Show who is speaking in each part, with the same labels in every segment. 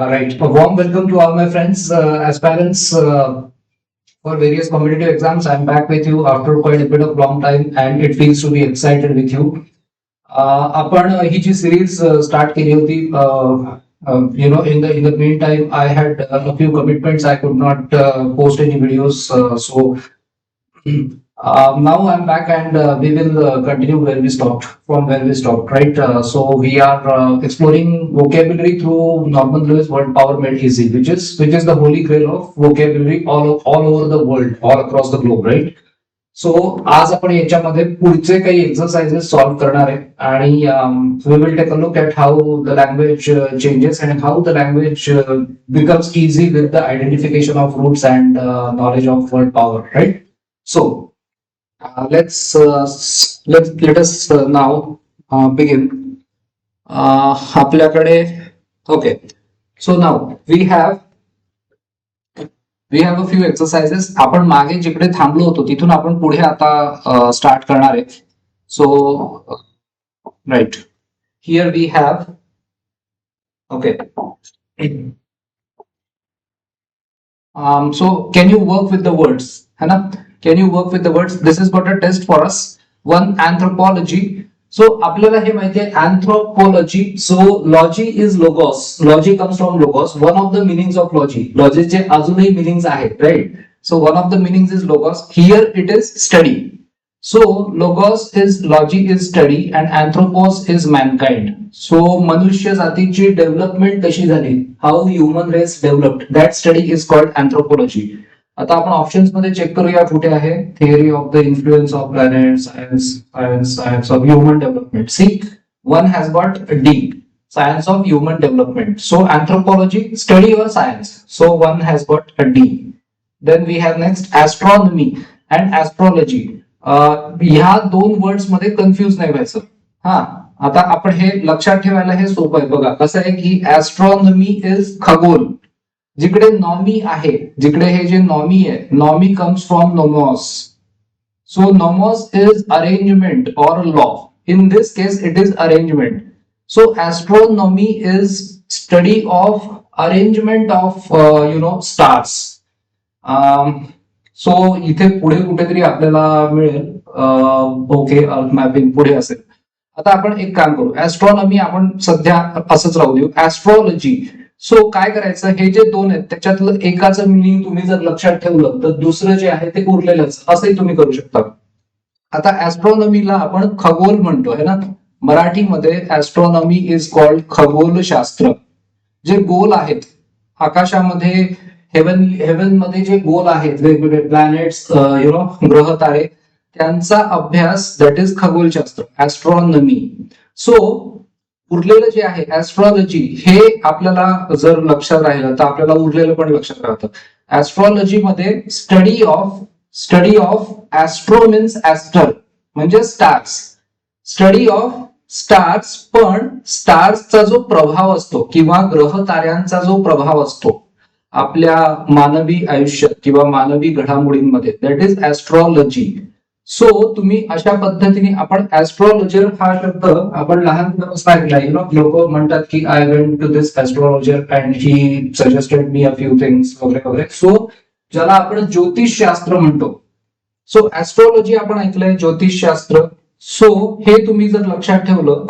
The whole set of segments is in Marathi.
Speaker 1: All right. A warm welcome to all my friends, aspirants for various competitive exams. I'm back with you after quite a bit of long time, and it feels to be excited with you. आपण ही जी सिरीज स्टार्ट केली होती, in the meantime, I had a few commitments. I could not post any videos, so now I'm back and we will continue where we stopped, from where we stopped, right? So we are exploring vocabulary through Norman Lewis Word Power Made Easy, which is the holy grail of vocabulary all over the world, all across the globe, right? So आज आपण याच्यामध्ये पुढचे काही एक्सरसाइजेस सॉल्व्ह करणार आहे आणि we will take a look at how the language changes and how the language becomes easy with the identification of roots and knowledge of word power, right? So let us now begin. आपल्याकडे okay, so now we have a few exercises. आपण मागे जिकडे थांबलो होतो तिथून आपण पुढे आता स्टार्ट करणार आहे. So right, here we have okay. So can you work with the words? है ना? Can you work with the words? This is but a test for us. One, anthropology. So आपल्याला हे माहिती आहे anthropology. So logy is logos. Logy comes from logos. One of the meanings of logy. Logy चे अजूनही meanings आहेत, right? So one of the meanings is logos. Here it is study. So logos is logy is study and anthropos is mankind. So मनुष्य जातीची डेव्हलपमेंट कशी झाली? How human race developed. That study is called anthropology. आता आपण ऑप्शन्स मध्ये चेक करूया कुठे आहे. Theory of the influence of planet, science of human development. C, one has got D, science of human development. So anthropology, study or science. So one has got a D. Then we have next astronomy and astrology. ह्या दोन वर्ड्स मध्ये कन्फ्युज नाही व्हायचं. हा, आता आपण हे लक्षात ठेवायला हे सोपं आहे. बघा कसं आहे की ॲस्ट्रॉनॉमी इज खगोल. जिकडे नॉमी आहे, जिकडे हे जे नॉमी आहे, nomy comes from nomos. So nomos is arrangement or law. In this case it is arrangement. So astronomy is study of arrangement of stars. So इथे पुढे कुठेतरी आपल्याला मिळेल. ओके, अर्थ मॅपिंग पुढे असेल. आता आपण एक काम करू, ॲस्ट्रॉनॉमी आपण सध्या असंच राहू देऊ. ॲस्ट्रॉलॉजी. सो काय करायचं, हे जे दोन आहेत त्याच्यातलं एकाचं मिनिंग तुम्ही जर लक्षात ठेवलं तर दुसरं जे आहे ते उरलेलंच, असंही तुम्ही करू शकता. आता ॲस्ट्रॉनॉमीला आपण खगोल म्हणतो है ना. मराठीमध्ये ॲस्ट्रॉनॉमी इज कॉल्ड खगोलशास्त्र. जे गोल आहेत आकाशामध्ये, हेवन मध्ये जे गोल आहेत, वेगवेगळे प्लॅनेट्स, ग्रह तारे, त्यांचा अभ्यास, दॅट इज खगोलशास्त्र, ॲस्ट्रॉनॉमी. सो उरलेलं जे आहे ॲस्ट्रॉलॉजी, हे आपल्याला जर लक्षात राहिलं तर आपल्याला उरलेलं पण लक्षात राहतं. ॲस्ट्रॉलॉजी मध्ये study of Austro means aster म्हणजे स्टार्स. स्टडी ऑफ स्टार्स, पण स्टार्सचा जो प्रभाव असतो किंवा ग्रह ताऱ्यांचा जो प्रभाव असतो आपल्या मानवी आयुष्यात किंवा मानवी घडामोडींमध्ये, दॅट इज ॲस्ट्रॉलॉजी. सो तुम्ही अशा पद्धतीने, आपण ॲस्ट्रॉलॉजर हा शब्द आपण लहानपणापासून ऐकलाय. लोक म्हणतात की I went to this astrologer and he suggested me a few things वगैरे वगैरे. सो ज्याला आपण ज्योतिषशास्त्र म्हणतो. सो ॲस्ट्रॉलॉजी आपण ऐकलंय, ज्योतिषशास्त्र. सो हे तुम्ही जर लक्षात ठेवलं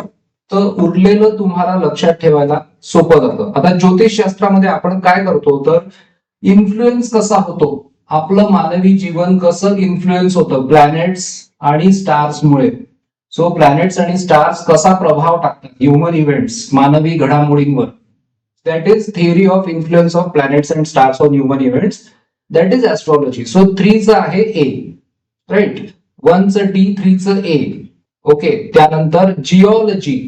Speaker 1: तर उरलेलं तुम्हाला लक्षात ठेवायला सोपं जातं. आता ज्योतिषशास्त्रामध्ये आपण काय करतो तर इन्फ्लुएन्स कसा होतो, आपलं मानवी जीवन कसं इन्फ्लुएन्स होतं प्लॅनेट्स आणि स्टार्समुळे. सो प्लॅनेट्स आणि स्टार्स कसा प्रभाव टाकतात ह्युमन इव्हेंट्स, मानवी घडामोडींवर. That is theory of influence of planets and stars on human events. That is astrology. So 3चं आहे ए, राईट. 1चं डी, 3चं ए. ओके, त्यानंतर जिओलॉजी.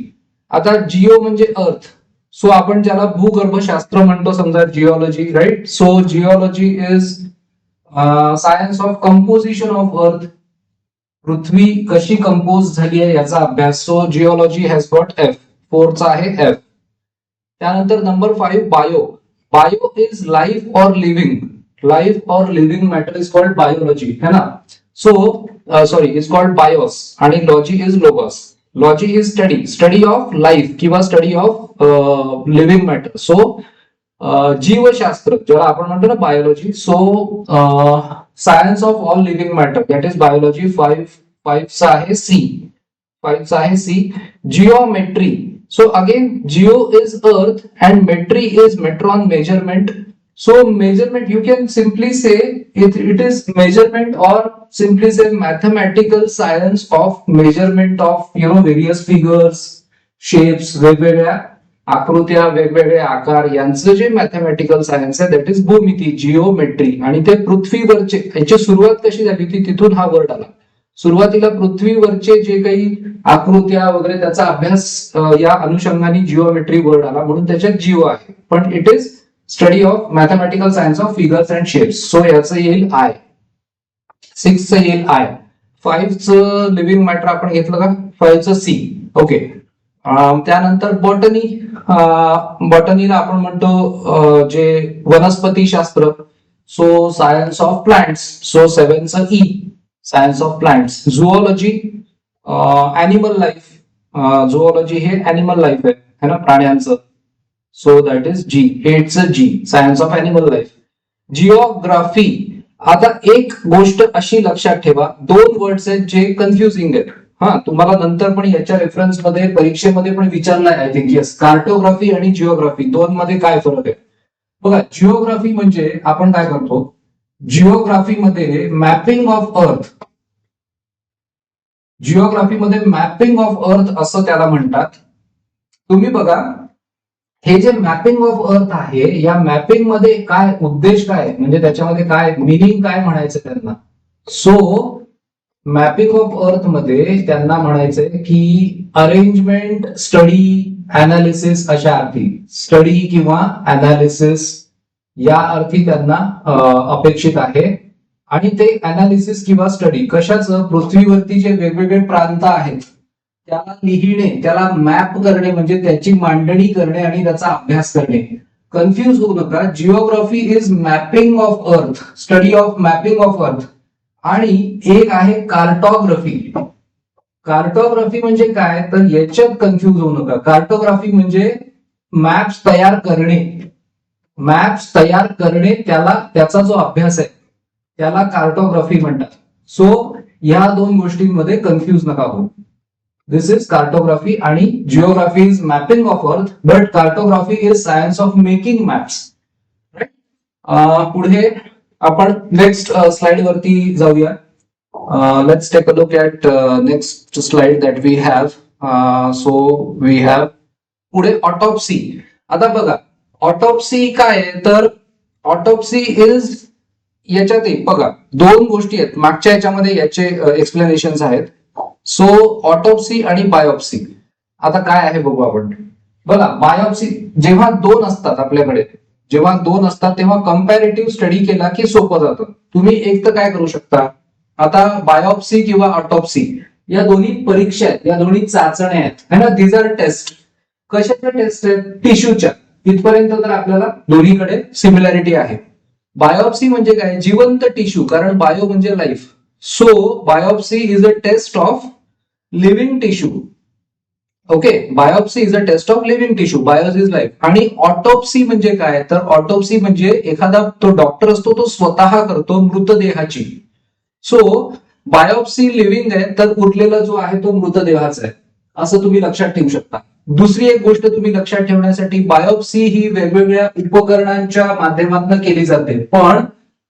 Speaker 1: आता जिओ म्हणजे अर्थ. सो आपण ज्याला भूगर्भशास्त्र म्हणतो समजा, geology, right. So geology is science of composition of earth. पृथ्वी कशी कंपोज झाली आहे याचा अभ्यास. So geology has got F. 4चा आहे एफ. त्यानंतर number 5 bio. Bio is life or living. Life or living matter is called biology, है ना. So sorry, is called bios. आणि logy is logos. Logy is study of life किंवा study of living matter. So जीवशास्त्र ज्याला आपण म्हणतो ना biology. So science of all living matter that is biology. फाईव्हचा आहे C. Geometry. So again geo is earth and metry is metron measurement. So measurement, you can simply say it is measurement or simply say mathematical science of measurement of various figures, shapes, वेगवेगळ्या आकृत्या, वेगवेगळे आकार यांचं जे मॅथमॅटिकल सायन्स आहे दॅट इज भूमिती, जिओमेट्री. आणि ते पृथ्वीवरचे, याची सुरुवात कशी झाली होती तिथून हा वर्ड आला. सुरुवातीला पृथ्वीवरचे जे काही आकृत्या वगैरे त्याचा अभ्यास या अनुषंगाने जिओमेट्री वर्ड आला, म्हणून त्याच्यात जिओ आहे. पण it is study of mathematical science of figures and shapes. So याचं येईल आय. 6चं येईल आय. 5चं लिव्हिंग मॅटर आपण घेतलं का? 5चं सी. ओके. त्यानंतर बॉटनी. बॉटनीला आपण म्हणतो जे वनस्पती शास्त्र. So science of plants. So 7चं E. Science of plants. Zoology, animal life. Zoology हे ॲनिमल लाईफ आहे ना, प्राण्यांचं. So that is G. 8चं G. Science of animal life. Geography. आता एक गोष्ट अशी लक्षात ठेवा, 2 वर्ड्स आहेत जे कन्फ्युजिंग आहेत. तुम्हाला नंतर पण याच्या रेफरन्स मध्ये परीक्षेमध्ये पण विचारलाय आय थिंक. येस. कार्टोग्राफी आणि जिओग्राफी दोन मध्ये काय फरक आहे बघा. जिओग्राफी म्हणजे आपण काय करतो, जिओग्राफीमध्ये मॅपिंग ऑफ अर्थ. जिओग्राफीमध्ये मॅपिंग ऑफ अर्थ असं त्याला म्हणतात. तुम्ही बघा, हे जे मॅपिंग ऑफ अर्थ आहे, या मॅपिंग मध्ये काय उद्देश काय, म्हणजे त्याच्यामध्ये काय मिनिंग काय म्हणायचं त्यांना. सो मॅपिंग ऑफ अर्थ मध्ये त्यांना म्हणायचंय की अरेंजमेंट, स्टडी, अनालिसिस अशा अर्थी. स्टडी किंवा अनालिसिस या अर्थी त्यांना अपेक्षित आहे. आणि ते अनालिसिस किंवा स्टडी कशाचं, पृथ्वीवरती जे वेगवेगळे प्रांत आहेत त्याला लिहिणे, त्याला मॅप करणे, म्हणजे त्याची मांडणी करणे आणि त्याचा अभ्यास करणे. कन्फ्युज होऊ नका. जिओग्राफी इज मॅपिंग ऑफ अर्थ, स्टडी ऑफ मॅपिंग ऑफ अर्थ. आणि एक आहे कार्टोग्राफी. कार्टोग्राफी म्हणजे काय, तर याच्यात कन्फ्युज होऊ नका. कार्टोग्राफी म्हणजे मॅप्स तयार करणे. मॅप्स तयार करणे, त्याला त्याचा जो अभ्यास आहे त्याला कार्टोग्राफी म्हणतात. सो या 2 गोष्टींमध्ये कन्फ्युज नका होऊ. दिस इज कार्टोग्राफी आणि geography is mapping of earth, but cartography is science of making maps. पुढे आपण नेक्स्ट स्लाइड वरती जाऊया. Let's take a look at next slide that we have. So we have पुढे ऑटोप्सी. आता बघा, ऑटोप्सी काय आहे, तर ऑटोप्सी इज याच्यात बघा 2 गोष्टी आहेत. मागच्या याच्यामध्ये याचे एक्सप्लेनेशन आहेत. सो ऑटोप्सी आणि बायोप्सी. आता काय आहे बघू आपण. बघा, बायोप्सी जेव्हा 2 असतात आपल्याकडे, जेव्हा 2 असतात तेव्हा कंपॅरेटिव्ह स्टडी केला की सोपं जातं. तुम्ही एक तर काय करू शकता, आता बायोप्सी किंवा ऑटोप्सी या दोन्ही परीक्षा आहेत, या दोन्ही चाचण्या आहेत है ना. These are test. कशाच्या टेस्ट आहेत, टिश्यूच्या. इथपर्यंत तर आपल्याला दोन्हीकडे सिमिलॅरिटी आहे. बायोप्सी म्हणजे काय, जिवंत टिश्यू, कारण बायो म्हणजे life. So biopsy is a test of living tissue. Okay, biopsy is a test of living tissue. BIOS is life. आणि ऑटोप्सी म्हणजे काय, तर ऑटोप्सी म्हणजे एखादा तो डॉक्टर असतो तो स्वतः करतो मृतदेहाची. सो बायोप्सी लिव्हिंग आहे, तर उरलेला जो आहे तो मृतदेहाचा आहे, असं तुम्ही लक्षात ठेवू शकता. दुसरी एक गोष्ट तुम्ही लक्षात ठेवण्यासाठी, बायोप्सी ही वेगवेगळ्या उपकरणांच्या माध्यमातून केली जाते, पण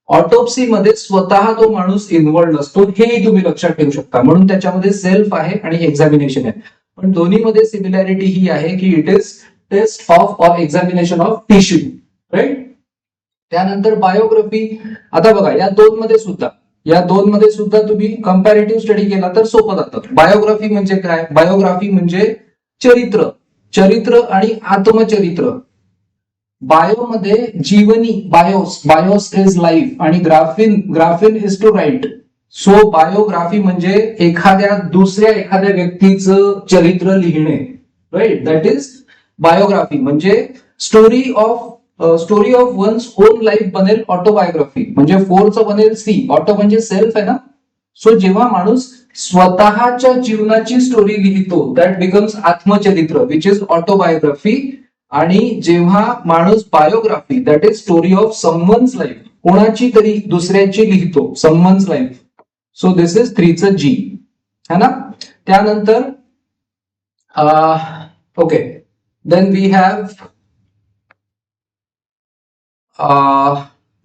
Speaker 1: ऑटोप्सी मध्ये स्वतः तो माणूस इन्व्हॉल्ड असतो, हेही तुम्ही लक्षात ठेवू शकता. म्हणून त्याच्यामध्ये सेल्फ आहे आणि एक्झामिनेशन आहे. पण दोन्हीमध्ये सिमिलॅरिटी ही आहे की it is test of or examination of tissue, right. त्यानंतर बायोग्राफी. आता बघा, या 2 मध्ये सुद्धा तुम्ही कंपॅरेटिव्ह स्टडी केला तर सोपं जातं. बायोग्राफी म्हणजे काय, बायोग्राफी म्हणजे चरित्र आणि आत्मचरित्र. बायोमध्ये जीवनी, बायोस इज लाईफ, आणि graphein is to write. So biography म्हणजे दुसऱ्या एखाद्या व्यक्तीचं चरित्र लिहिणे, राईट. That is biography. म्हणजे story of one's own life बनेल ऑटोबायोग्राफी. म्हणजे 4चं बनेल सी. ऑटो म्हणजे सेल्फ आहे ना. सो जेव्हा माणूस स्वतःच्या जीवनाची स्टोरी लिहितो, दॅट बिकम्स आत्मचरित्र, विच इज ऑटोबायोग्राफी. आणि जेव्हा माणूस biography that is story of someone's life, कोणाची तरी दुसऱ्याची लिहितो, someone's life, so this is 3चं जी है ना. त्यानंतर okay, then we have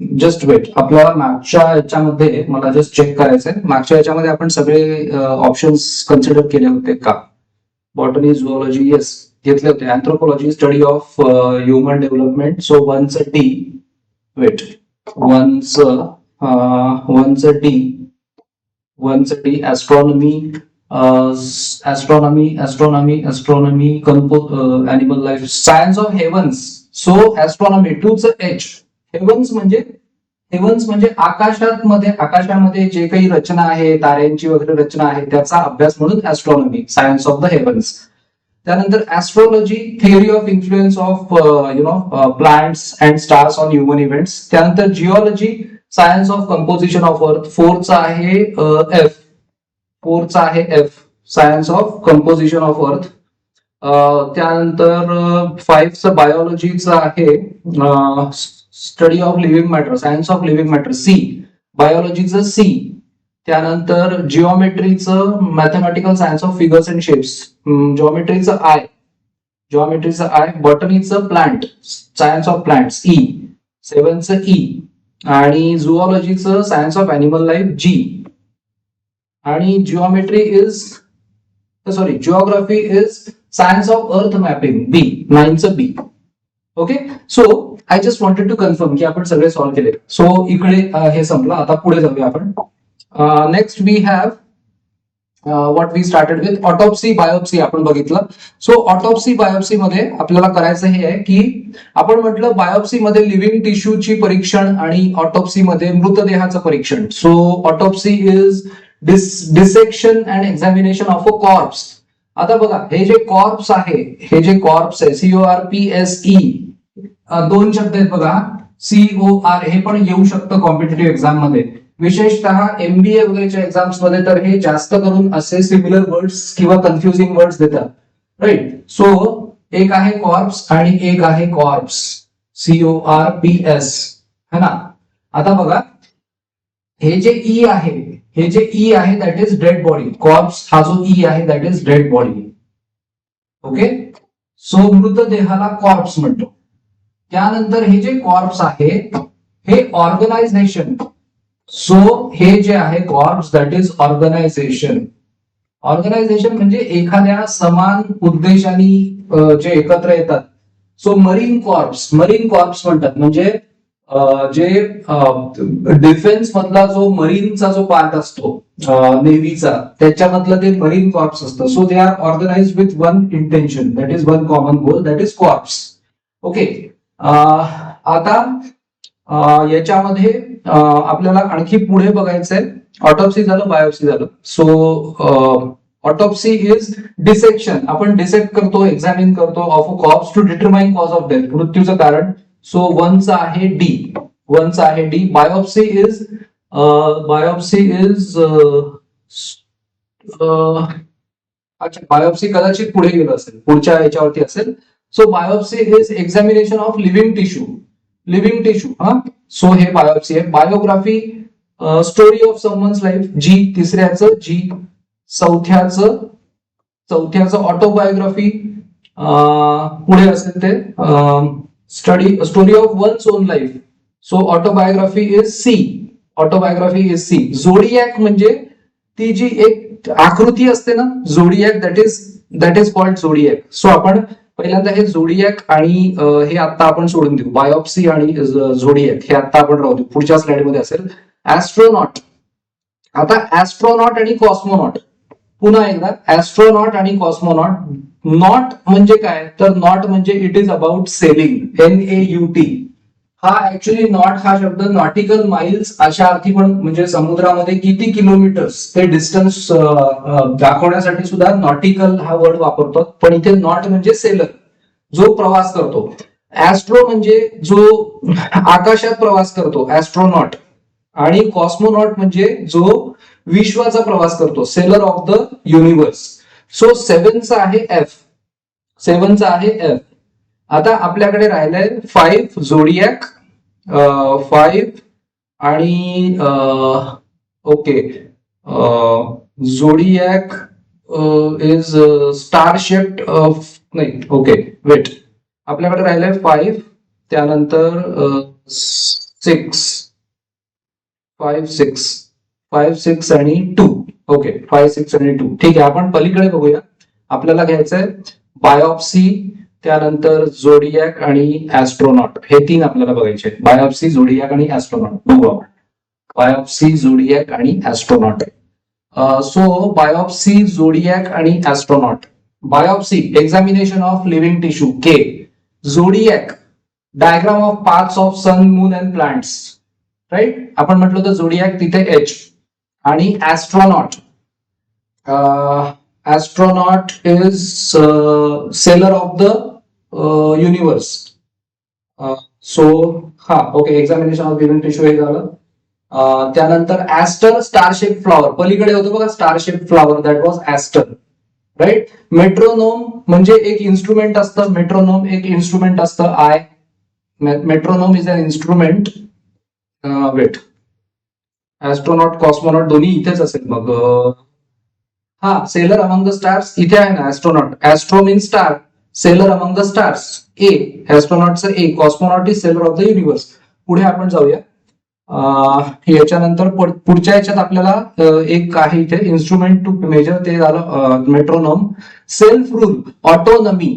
Speaker 1: just wait, आपल्याला मागच्या याच्यामध्ये मला जस्ट चेक करायचंय, मागच्या याच्यामध्ये आपण सगळे ऑप्शन्स कन्सिडर केले होते का. बॉटनी, झुओलॉजी येस घेतले होते. Anthropology study of human development, so वनचं डी, वेट, वनचं D, astronomy, animal life, science of heavens, so astronomy. 2चं एच, हेवन्स म्हणजे आकाशामध्ये जे काही रचना आहे, ताऱ्यांची वगैरे रचना आहे, त्याचा अभ्यास म्हणून astronomy, science of the heavens. त्यानंतर astrology, theory of influence of planets and stars on human events. त्यानंतर geology, science of composition of earth. 4चा आहे F, science of composition of earth. त्यानंतर 5चं बायोलॉजीचं आहे study of living matter, science of living matter. C, बायोलॉजीचं सी. त्यानंतर जिओमेट्रीचं mathematical science of figures and shapes, जिओमेट्रीचं आय. बॉटनीचं plant, science of plants, E. 7चं ई. आणि झुओलॉजीचं science of animal life, G. आणि geography is science of earth mapping, B. 9चं B. Okay, so I just wanted to confirm की आपण सगळे सॉल्व्ह केले. सो इकडे हे संपलं. आता पुढे जाऊया आपण. Next we have what we started with autopsy biopsy आपण बघितलं. सो ऑटोप्सी बायोप्सी मध्ये आपल्याला करायचं हे आहे की आपण म्हटलं बायोप्सी मध्ये लिव्हिंग टिश्यूची परीक्षण आणि ऑटोप्सी मध्ये मृतदेहाचं परीक्षण. So autopsy is dissection and examination of a corps. आता बघा, हे जे कॉर्प्स आहे CORPSE, 2 शब्द आहेत बघा, COR, हे पण येऊ शकतं कॉम्पिटेटिव्ह एक्झाम मध्ये, विशेषतः MBA वगैरेच्या एक्झाम्स मध्ये तर हे जास्त करून असे सिमिलर वर्ड्स किंवा कन्फ्युजिंग वर्ड्स देतात, राईट. सो एक आहे कॉर्प्स आणि एक आहे कॉर्प्स, CORPS, है ना. आता बघा, हे जे ई आहे that is dead body. Corpse हा जो ई आहे that is dead body. Okay, so मृतदेहाला कॉर्प्स म्हणतो. त्यानंतर हे जे कॉर्प्स आहे हे ऑर्गनायझेशन. सो हे जे आहे corps that is organisation. Organisation म्हणजे एखाद्या समान उद्देशाने जे एकत्र येतात. सो मरीन कॉर्प्स म्हणतात, म्हणजे जे डिफेन्स मधला जो मरीनचा जो पार्ट असतो नेव्हीचा, त्याच्यामधलं ते मरीन कॉर्प्स असतं. So they are organise with one intention, that is one common goal, that is corps. Okay, आता याच्यामध्ये आपल्याला आणखी पुढे बघायचंय. ऑटोप्सी झालं, बायोप्सी झालं. So autopsy is dissection. आपण डिसेक्ट करतो, एक्झामिन करतो of a corpse to determine cause of death, मृत्यूचं कारण. सो 1चा आहे डी. बायोप्सी इज अच्छा, बायोप्सी कदाचित पुढे गेलं असेल, पुढच्या याच्यावरती असेल. So biopsy is examination of living tissue. हा, सो हे बायोप्सी आहे. Biography story of someone's life, G. 3ऱ्याचं जी. 4थ्याचं ऑटोबायोग्राफी, पुढे असेल ते story of one's own life. So autobiography is C. Zodiac म्हणजे ती जी एक आकृती असते ना, zodiac, that is called zodiac. So आपण पहिल्यांदा हे झोडियाक आणि हे आता आपण सोडून देऊ. बायोप्सी आणि झोडियाक हे आता आपण राहू देऊ, पुढच्या स्लाइड मध्ये असेल. ऍस्ट्रोनॉट. आता ऍस्ट्रोनॉट आणि कॉस्मोनॉट, पुन्हा एकदा ऍस्ट्रोनॉट आणि कॉस्मोनॉट. नॉट म्हणजे काय, तर नॉट म्हणजे it is about selling, NAUT. हा ऍक्च्युली नॉट हा शब्द नॉटिकल माइल्स अशा अर्थी पण, म्हणजे समुद्रामध्ये किती किलोमीटर्स ते डिस्टन्स दाखवण्यासाठी सुद्धा नॉटिकल हा वर्ड वापरतो. पण इथे नॉट म्हणजे सेलर, जो प्रवास करतो. ऍस्ट्रो म्हणजे जो आकाशात प्रवास करतो, ऍस्ट्रोनॉट. आणि कॉस्मोनॉट म्हणजे जो विश्वाचा प्रवास करतो, sailor of the universe. So 7चा आहे एफ. आता आपल्याकडे राहिलंय 5 झोडियाक, 5 आणि okay zodiac is star shaped नाही ओके वेट आपल्याकडे राहिलंय 5 त्यानंतर 6 5 6 5 6 आणि 2 ओके 5 6 आणि 2 ठीक आहे. आपण पलीकडे बघूया. आपल्याला घ्यायचंय बायोप्सी त्यानंतर झोडियाक आणि ऍस्ट्रोनॉट हे 3 आपल्याला बघायचे. बायोप्सी झोडियाक आणि ऍस्ट्रोनॉट बघू आपण. बायोप्सी झोडियाक आणि ऍस्ट्रोनॉट. सो बायोप्सी झोडियाक आणि astronaut. Biopsy examination of living tissue के. Zodiac diagram of parts of sun moon and plants right. आपण म्हटलं तर झोडियाक तिथे एच. आणि astronaut astronaut is sailor of the universe. So हा okay examination of living tissue हे झालं. त्यानंतर ऍस्टर स्टार शेप फ्लॉवर पलीकडे होतं बघा star shape flower that was aster right. Metronome म्हणजे एक इन्स्ट्रुमेंट असतं. मेट्रोनोम एक इन्स्ट्रुमेंट असतं. I metronome is an instrument. Wait astronaut cosmonaut दोन्ही इथेच असेल मग. हा सेलर अमंग द स्टार्स इथे आहे ना astronaut. Astro mean star sailor among the stars A. ऍस्ट्रोनॉटचं A. Cosmonaut is sailor of the universe. पुढे आपण जाऊया. याच्यानंतर पुढच्या याच्यात आपल्याला एक आहे इथे इन्स्ट्रुमेंट टू मेजर ते झालं मेट्रोनोम. सेल्फ रूल ऑटोनॉमी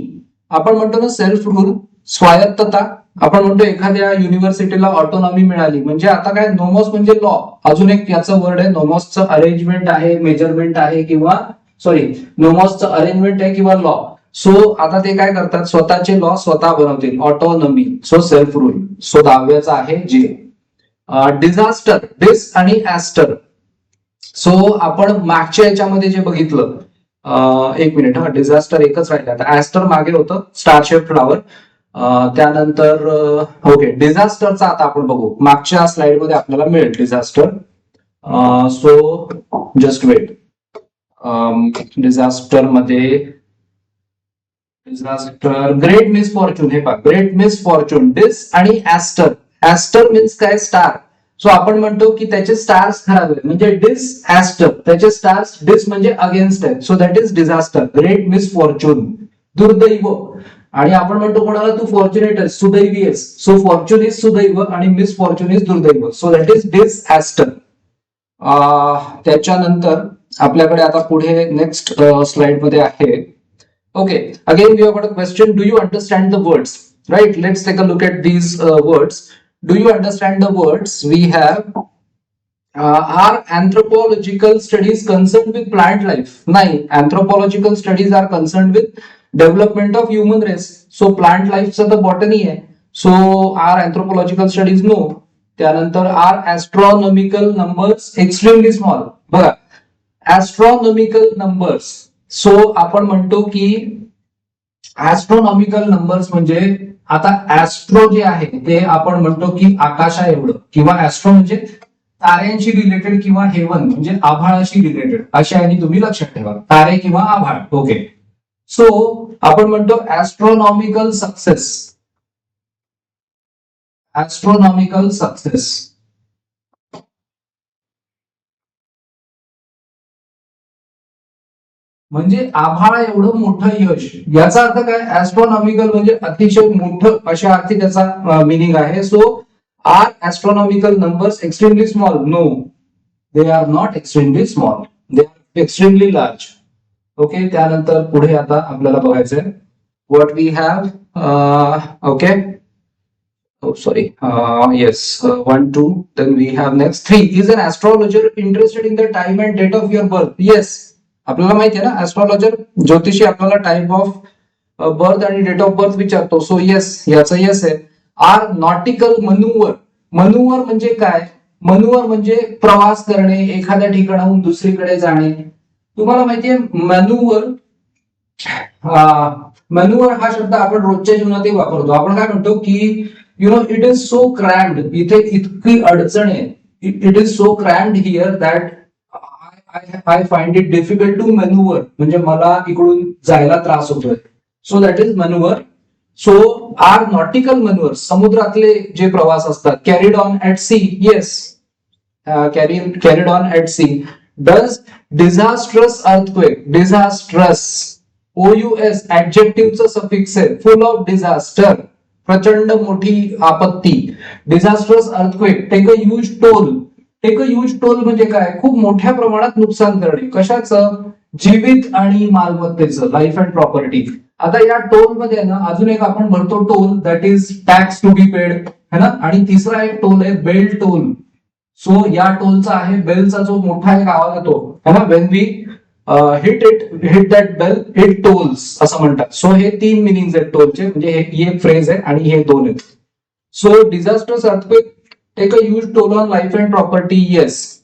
Speaker 1: आपण म्हणतो ना सेल्फ रूल स्वायत्तता. आपण म्हणतो एखाद्या युनिव्हर्सिटीला ऑटोनॉमी मिळाली म्हणजे आता काय नोमॉस म्हणजे लॉ. अजून एक याचं वर्ड आहे नोमॉसचं अरेंजमेंट आहे मेजरमेंट आहे किंवा सॉरी नोमॉसचं अरेंजमेंट आहे किंवा लॉ. सो आता ते काय करतात स्वतःचे लॉ स्वतः बनवतील autonomy. So self rule. So 10व्याचा आहे जे. डिझास्टर डिस आणि ऍस्टर. सो आपण मागच्या याच्यामध्ये जे बघितलं एक मिनिट हा डिझास्टर एकच राहिला. आता ऍस्टर मागे होतं स्टार शेप फ्लॉवर. त्यानंतर ओके डिझास्टरचा आता आपण बघू. मागच्या स्लाइड मध्ये आपल्याला मिळेल disaster. So just wait. Disaster मध्ये डिझास्टर ग्रेट मिसफॉर्च्यून हे पहा ग्रेट मिसफॉर्च्यून डिस आणि ऍस्टर. ऍस्टर मीन्स काय स्टार. सो आपण म्हणतो की त्याचे स्टार्स खराब आहेत म्हणजे डिस ऍस्टर. त्याचे स्टार्स डिस म्हणजे अगेन्स्ट आहेत. So that is disaster great misfortune दुर्दैव. आणि आपण म्हणतो कोणाला तू फॉर्च्युनेट आहेस सुदैवी आहेस. सो फॉर्च्यून इज सुदैव आणि मिसफॉर्च्यून इज दुर्दैव. सो दॅट इज डिस ऍस्टर. त्याच्यानंतर आपल्याकडे आता पुढे नेक्स्ट स्लाइड मध्ये आहे. Okay again we have got a question. Do you understand the words right. Let's take a look at these words. Do you understand the words? We have are anthropological studies concerned with plant life? नाही, anthropological studies are concerned with development of human race. So plant life चं तर botany आहे. So are anthropological studies? No. त्यानंतर are astronomical numbers extremely small? बघा astronomical numbers. So आपण म्हणतो की astronomical numbers म्हणजे आता ऍस्ट्रो जे आहे ते आपण म्हणतो की आकाशा एवढं किंवा ऍस्ट्रो म्हणजे ताऱ्यांशी रिलेटेड किंवा हेवन म्हणजे आभाळाशी रिलेटेड अशा यांनी तुम्ही लक्षात ठेवा तारे किंवा आभाळ. ओके सो आपण म्हणतो ऍस्ट्रोनॉमिकल सक्सेस. ऍस्ट्रोनॉमिकल सक्सेस म्हणजे आभाळ एवढं मोठं यश. याचा अर्थ काय ऍस्ट्रॉनॉमिकल म्हणजे अतिशय मोठं अशा अर्थी त्याचा मिनिंग आहे. So are astronomical numbers extremely small? No they are not extremely small. They are extremely large. Okay त्यानंतर पुढे आता आपल्याला बघायचंय what we have. Okay sorry yes 1 2 then we have next 3. Is an astrologer interested in the time and date of your birth? Yes आपल्याला माहिती आहे ना ऍस्ट्रॉलॉजर ज्योतिषी आपल्याला टाइम ऑफ बर्थ आणि डेट ऑफ बर्थ विचारतो. सो येस याचं येस आहे. Are nautical manoeuvre? मनुवर म्हणजे काय? मनुवर म्हणजे प्रवास करणे एखाद्या ठिकाणाहून दुसरीकडे जाणे. तुम्हाला माहितीये मनुवर मनुवर हा शब्द आपण रोजच्या जीवनातही वापरतो. आपण काय म्हणतो की you know it is so crammed. इथे इतकी अडचण आहे. It is so crammed here that I find it difficult to manoeuvre म्हणजे मला इकडून जायला त्रास होतोय. So that is manoeuvre. So are nautical manoeuvres, समुद्रातले जे प्रवास असतात, carried on at sea, yes, carried on at sea. Does disastrous earthquake, disastrous, OUS ऍडजेक्टिव्हचं सफिक्स आहे, फुल ऑफ डिझास्टर, प्रचंड मोठी आपत्ती. Disastrous earthquake take a huge toll. Take a huge toll म्हणजे काय, खूप मोठ्या प्रमाणात नुकसान करणे, कशाचं, जीवित आणि मालमत्तेचं, लाईफ अँड प्रॉपर्टी. आता या टोल मध्ये ना अजून एक आपण भरतो toll, that is tax to be paid, है ना. आणि तिसरा एक टोल आहे बेल टोल. सो या टोलचा आहे बेलचा जो मोठा एक आवाज येतो, है ना, when we hit that bell hit tolls असं म्हणतात. सो हे 3 मिनिंग आहेत टोलचे, म्हणजे ही एक फ्रेज आहे आणि हे 2 आहेत. So disasters earthquake take a huge toll on life and property, yes.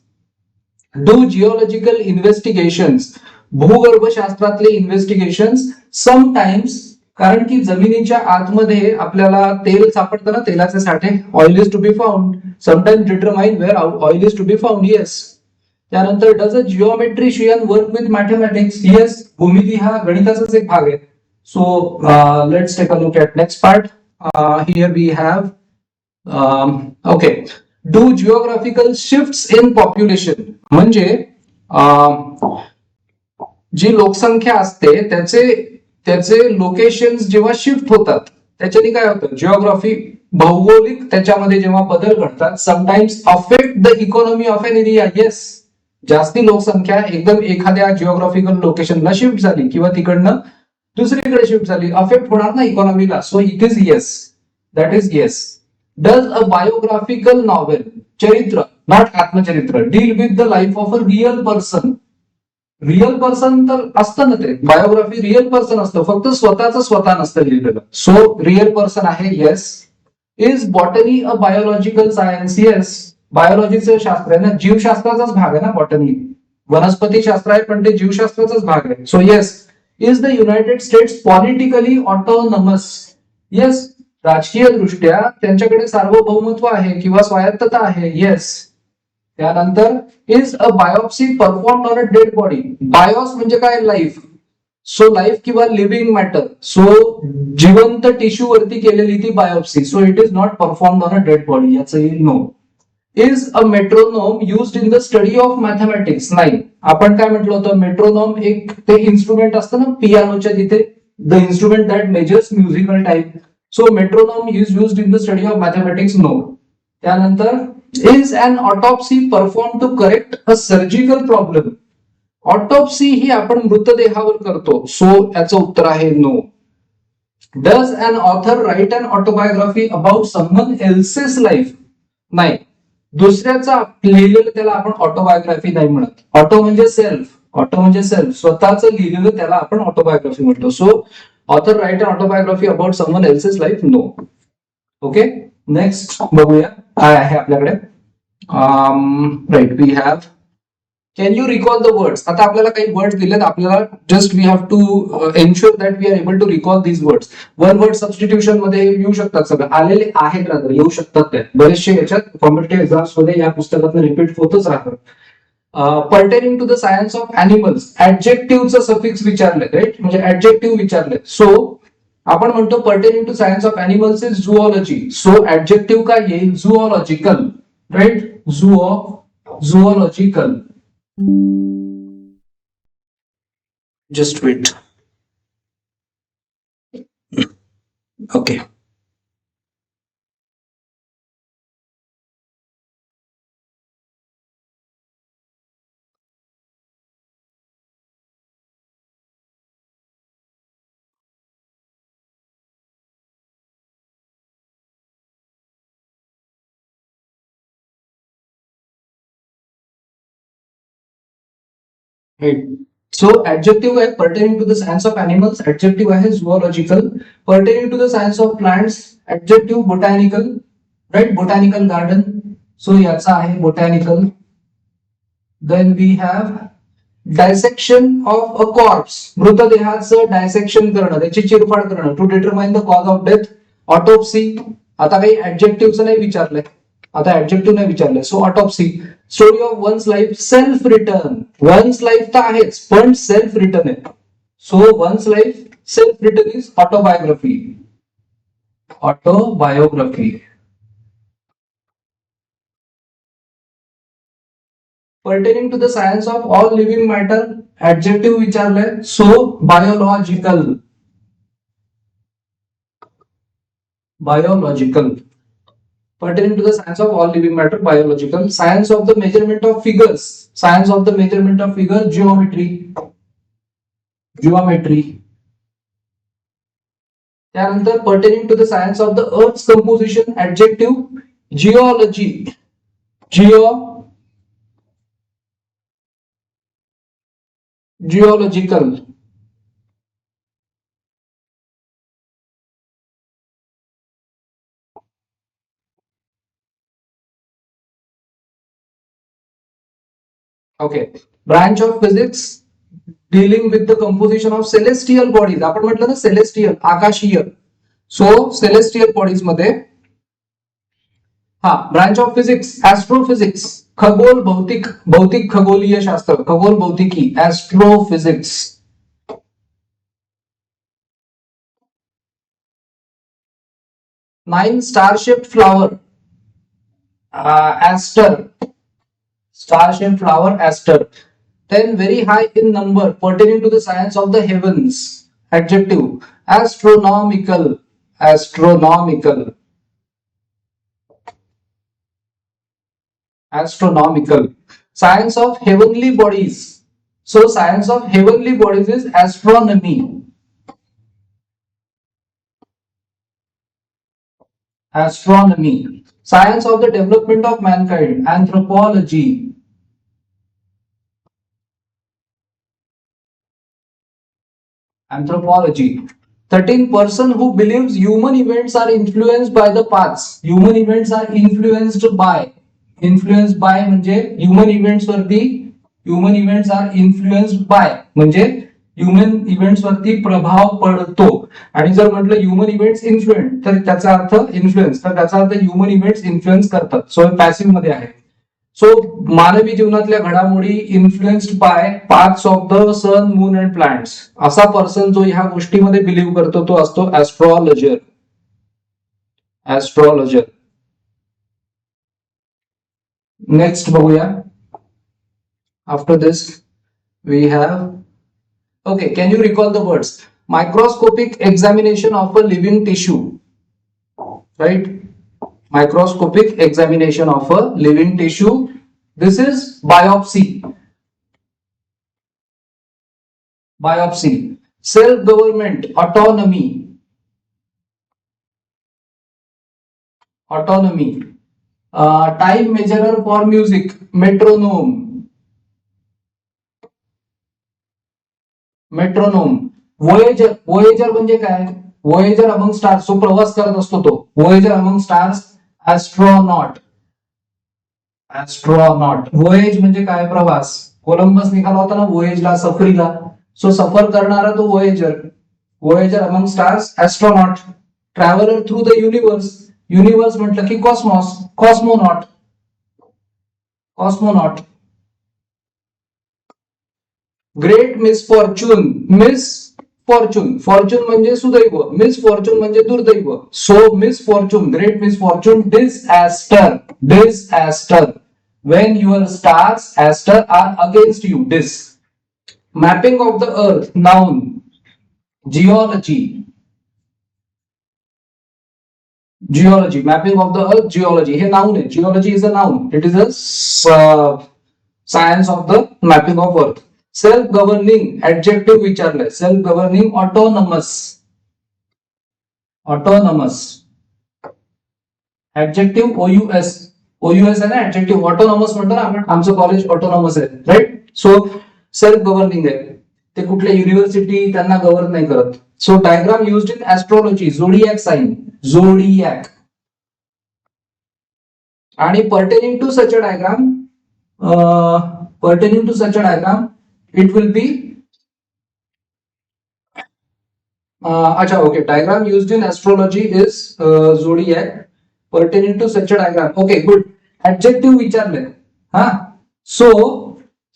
Speaker 1: Do geological investigations, भूगर्भशास्त्रातले इन्व्हेस्टिगेशन्स समटाइम्स, कारण की जमिनीच्या आतमध्ये आपल्याला तेल सापडतं ना, तेलाचे साठे, oil is to be found, sometimes determine where oil is to be found, yes. त्यानंतर does a geometrician work with mathematics, yes, भूमिती हा गणिताचाच एक भाग आहे. So let's take a look at next part. Here we have okay, do geographical shifts in population, म्हणजे जी लोकसंख्या असते त्याचे लोकेशन जेव्हा शिफ्ट होतात त्याच्याने काय होतं, जिओग्राफी, भौगोलिक त्याच्यामध्ये जेव्हा बदल घडतात, sometimes affect the economy of an area, yes. जास्ती लोकसंख्या एकदम एखाद्या जिओग्राफिकल लोकेशनला शिफ्ट झाली किंवा तिकडनं दुसरीकडे शिफ्ट झाली, अफेक्ट होणार ना इकॉनॉमीला. So it is yes, that is yes. Does a biographical novel, चरित्र, नॉट आत्मचरित्र, deal with the life of a real person. Real person तर असतं ना, ते बायोग्राफी रिअल पर्सन असतं, फक्त स्वतः नसतं लिहिलेलं. सो रिअल पर्सन आहे, yes. Is botany a biological science, yes. बायोलॉजीचं शास्त्र आहे ना, जीवशास्त्राचाच भाग आहे ना बॉटनी. वनस्पती शास्त्र आहे पण ते जीवशास्त्राचाच भाग आहे. So yes. Is the United states politically autonomous, yes. राजकीय दृष्ट्या त्यांच्याकडे सार्वभौमत्व आहे किंवा स्वायत्तता आहे, येस. त्यानंतर is a biopsy perform on a dead body, bios म्हणजे काय, लाईफ. सो लाईफ किंवा लिव्हिंग मॅटर, सो जिवंत टिश्यू वरती केलेली ती biopsy. So it is not perform on a dead body, याचं येईल no. Is a metronome used in the study of mathematics, नाही. आपण काय म्हटलं होतं, मेट्रोनोम एक ते इन्स्ट्रुमेंट असतं ना पियानोच्या तिथे, the instrument that measures musical time. So metronome is used in the study of mathematics, no. त्यानंतर is an autopsy perform to correct a surgical problem, autopsy ही आपण मृतदेहावर करतो. सो याचं उत्तर आहे no. Does an author write an autobiography about someone else's life, नाही. दुसऱ्याचा लिहिलेलं त्याला आपण ऑटोबायोग्राफी नाही म्हणत. ऑटो म्हणजे सेल्फ, ऑटो म्हणजे सेल्फ, स्वतःच लिहिलेलं त्याला आपण ऑटोबायोग्राफी म्हणतो. So author write an autobiography about someone else's life, no. Okay, next बघूया काय आहे आपल्याकडे. Right, we have can you recall the words. आता आपल्याला काही वर्ड्स दिलेत, आपल्याला just we have to ensure that we are able to recall these words. One word substitution मध्ये येऊ शकतात, सगळं आलेले आहेत, राहतात, येऊ शकतात. ते बरेचसे याच्यात कॉम्पिटिटिव्ह एक्झाम्स मध्ये या पुस्तकात रिपीट होतच राहतात. Pertaining to the science of animals, ऍडजेक्टिव्हचं सफिक्स विचारले, राईट, म्हणजे ऍडजेक्टिव्ह विचारले. सो आपण म्हणतो pertaining to science of animals is zoology. So adjective काय येईल, zoological, right, zoological. Just wait. Okay. Right. So adjective आहे pertaining to the science of animals, adjective आहे zoological. Pertaining to the science of plants, adjective botanical, right, botanical garden. So याचा आहे botanical. Then we have dissection of a corpse, मृतदेहाचं डायसेक्शन करणं, त्याची चिरफाड करणं, to determine the cause of death, autopsy. आता काही ऍडजेक्टिव्हचं नाही विचारलंय, आता ऍडजेक्टिव्ह नाही विचारलंय. So autopsy. Story of one's life, self written. One's life तर आहेच पण सेल्फ रिटर्न आहे. So one's life self written is autobiography. Autobiography. Pertaining to the science of all living matter, adjective विचारलंय. So biological. Biological. Pertaining to the science of all living matter, biological. Science of the measurement of figures. Science of the measurement of figures, geometry. Geometry. त्यानंतर pertaining to the science of the earth's composition, adjective, geology. Geological. Okay. Branch of physics dealing with the composition of celestial bodies. आपण म्हटलं ना celestial, आकाशीय. So celestial bodies मध्ये हा ब्रांच ऑफ फिजिक्स, ऍस्ट्रोफिजिक्स, खगोल भौतिक, भौतिक खगोलीय शास्त्र, खगोल भौतिकी, astrophysics. Nine star shaped flower, aster. Star shaped flower, aster. 10 very high in number, pertaining to the science of the heavens, adjective, astronomical. Astronomical. Astronomical. Science of heavenly bodies. So science of heavenly bodies is astronomy. Astronomy. Science of the development of mankind, anthropology. Anthropology. 13 person who believes human events are influenced by the past. Human events are influenced by. Influenced by म्हणजे human events वरती, human events are influenced by म्हणजे ह्युमन इव्हेंट्स वरती प्रभाव पडतो. आणि जर म्हटलं ह्युमन इव्हेंट्स इन्फ्लुएन्स, तर त्याचा अर्थ इन्फ्लुएन्स, तर त्याचा अर्थ ह्युमन इव्हेंट्स इन्फ्लुएन्स करतात. सो पॅसिव्ह मध्ये आहे. सो मानवी जीवनातल्या घडामोडी influenced by parts of the sun, moon and planets. असा पर्सन जो ह्या गोष्टीमध्ये बिलीव्ह करतो तो असतो ऍस्ट्रॉलॉजर. ऍस्ट्रॉलॉजर. नेक्स्ट बघूया. After this we have, okay, can you recall the words? Microscopic examination of a living tissue, right? Microscopic examination of a living tissue. This is biopsy. Biopsy. Self-government, autonomy. Autonomy. Time measurer for music, metronome. Metronome. Voyager. Voyager म्हणजे काय? वोएजर अमंग स्टार्स, जो प्रवास करत असतो तो. Voyager among stars, astronaut. Astronaut. Voyage म्हणजे काय? प्रवास. कोलंबस निघाला होता ना वोएजला, सफरीला. सो सफर करणारा तो voyager. Voyager among stars, astronaut. Traveller through the universe. Universe म्हटलं की cosmos, cosmonaut. Cosmonaut. Great misfortune. Misfortune. Fortune म्हणजे सुदैव, मिसफॉर्च्यून म्हणजे दुर्दैव. So misfortune, great misfortune. Disaster. Disaster. when your stars, aster, are against you. Dis. Mapping of the earth, noun. Geology. Geology. Mapping of the earth, geology. हे noun आहे. Geology is a noun. It is a science of the mapping of earth. Self governing, adjective विचारलंय. Self governing, autonomous. Autonomous. Adjective O U S. O U S आहे ना ऍडजेक्टिव्ह. ऑटोनॉमस म्हणतो ना आपण, आमचं कॉलेज ऑटोनॉमस आहे, राईट. सो सेल्फ गव्हर्निंग आहे. ते कुठल्या युनिव्हर्सिटी त्यांना गव्हर्न नाही करत. So diagram used in astrology, zodiac sign. Zodiac. आणि pertaining to such a diagram, pertaining to such a diagram, it will be acha, okay, diagram used in astrology is zodiac. Pertaining to such a diagram, okay, good. Adjective विचारले. हा. सो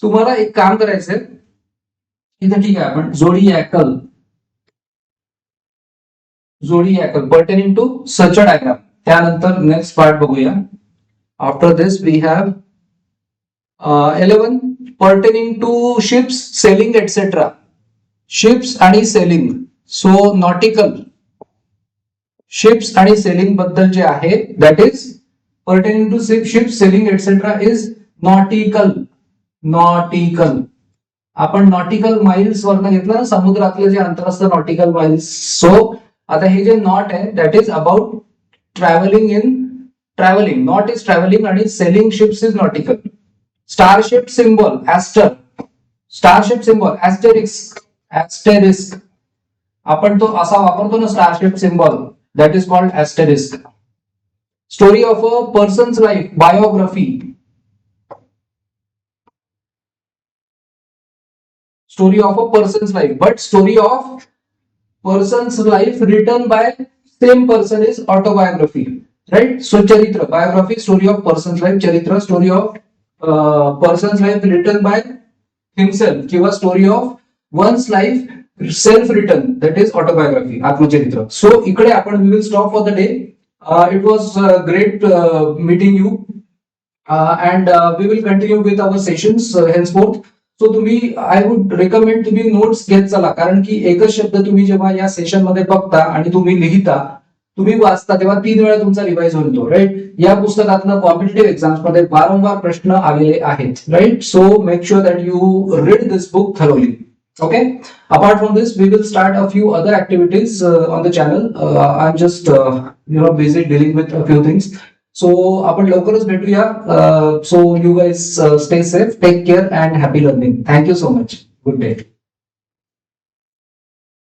Speaker 1: तुम्हाला एक काम करायचंय इथे, ठीक आहे, आपण zodiacal. zodiacal pertaining to such a diagram. त्यानंतर नेक्स्ट पार्ट बघूया. After this we have 11 pertaining to ships, sailing etc. Ships आणि सेलिंग. सो नॉटिकल शिप्स आणि सेलिंग बद्दल जे आहे that is pertaining to ships sailing etcetera is nautical. Nautical आपण नॉटिकल माइल्स वरनं घेतलं, समुद्रातलं जे अंतर असतं नॉटिकल माइल्स. सो आता हे जे नॉट आहे that is about travelling in travelling. Naut is travelling आणि sailing ships is nautical. Starship symbol aster. Starship symbol asterisk. Asterisk आपण तो असा वापरतो ना starship symbol, that is called asterisk. Story of a person's life, biography. Story of a person's life, but story of person's life written by same person is autobiography, right? So charitra, biography, story of person's life. Charitra, story of person's life written by himself. किंवा story of one's life self written, that is autobiography, आत्मचरित्र. So इकडे आपण we will stop for the day. It was great meeting you, and we will continue with our sessions henceforth. So तुम्ही आय वुड रिकमेंड तुम्ही नोट्स घेत चला, कारण की एकच शब्द तुम्ही जेव्हा या सेशन मध्ये बघता आणि तुम्ही लिहिता, तुम्ही वाचता, तेव्हा 3 वेळा तुमचा रिवाइज होतो, राईट. या पुस्तकातनं कॉम्पिटेटिव्ह एक्झाम्स मध्ये वारंवार प्रश्न आलेले आहेत, right. So make sure that you read this book thoroughly. Okay. Apart from this we will start a few other activities on the channel. I am just busy dealing with a few things. So आपण लवकरच भेटूया. So you guys stay safe, take care and happy learning. Thank you so much. Good day.